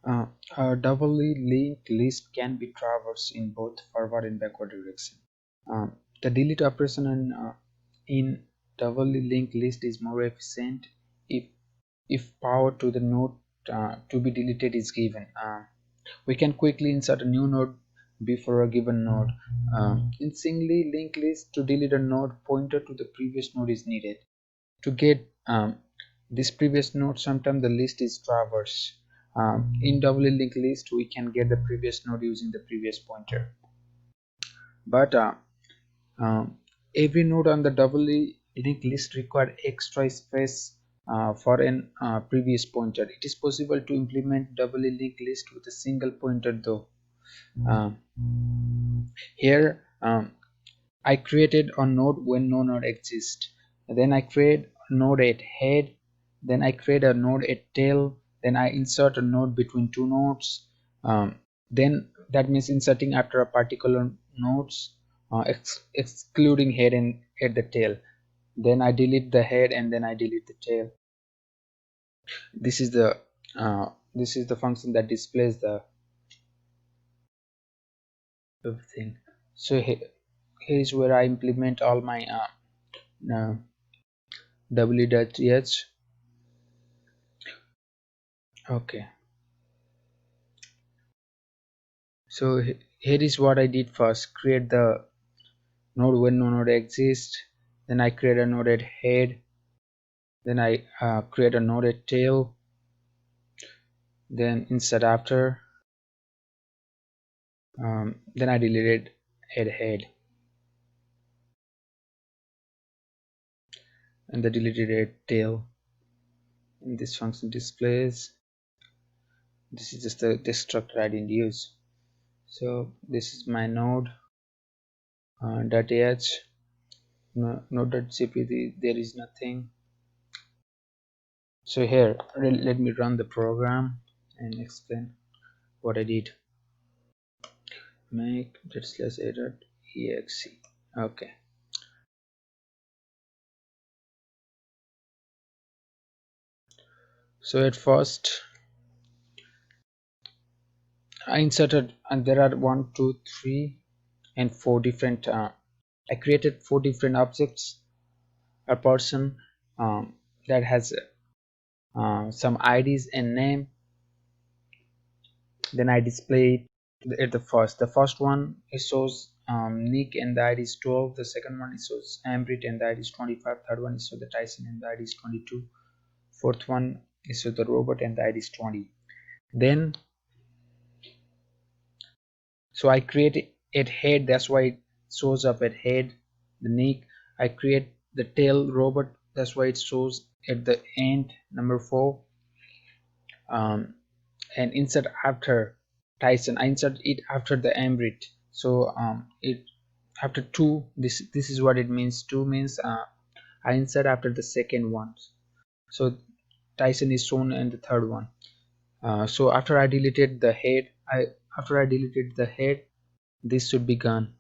Uh, a doubly linked list can be traversed in both forward and backward direction. The delete operation in doubly linked list is more efficient if power to the node to be deleted is given. We can quickly insert a new node before a given node. In singly linked list, to delete a node, pointer to the previous node is needed. To get this previous node, sometimes the list is traversed. In doubly linked list, we can get the previous node using the previous pointer. But um, every node on the doubly linked list require extra space for an previous pointer. It is possible to implement doubly linked list with a single pointer though. Um, Here I created a node when no node exists. Then I create a node at head. Then I create a node at tail. Then I insert a node between two nodes. Then that means inserting after a particular nodes, excluding head and at the tail. Then I delete the head and then I delete the tail. This is the function that displays the everything. So here is where I implement all my w.h. Okay, so here is what I did first: create the node when no node exists. Then I create a node at head. Then I create a node at tail. Then insert after. Then I deleted at head and the deleted at tail. And this function displays. This is just the destructor I didn't use. So this is my node .h node.cp. There is nothing. So here let me run the program and explain what I did. Make .a.exe. Okay, so at first I inserted, and there are 1 2 3 and 4 different I created 4 different objects. A person that has some IDs and name. Then I display it at the first one it shows Nick and the ID is 12. The second one it shows Ambrit and the ID is 25. Third one is shows the Tyson and the ID is 22. Fourth one is shows the robot and the ID is 20. Then so I create at head, that's why it shows up at head. The Nick, I create the tail robot, that's why it shows at the end, number 4. And insert after Tyson, I insert it after the Ambrit. So it after 2, this is what it means. 2 means I insert after the second one. So Tyson is shown in the third one. So after I deleted the head, this should be gone.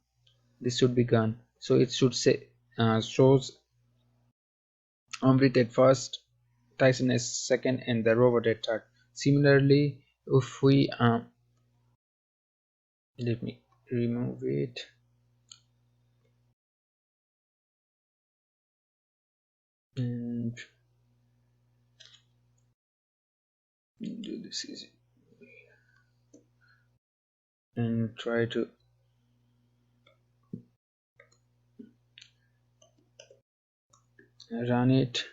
So it should say shows Amrit at first, Tyson as second, and the robot at third. Similarly, if we let me remove it. And do this easy and try to run it.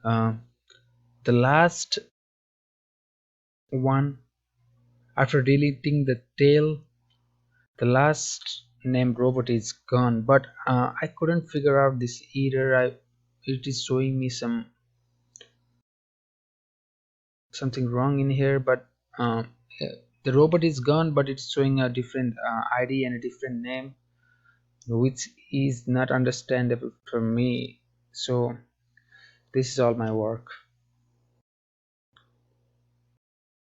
The last one, after deleting the tail, the last named robot is gone, but I couldn't figure out this error. It is showing me something wrong in here, but the robot is gone, but it's showing a different ID and a different name, which is not understandable for me. So this is all my work.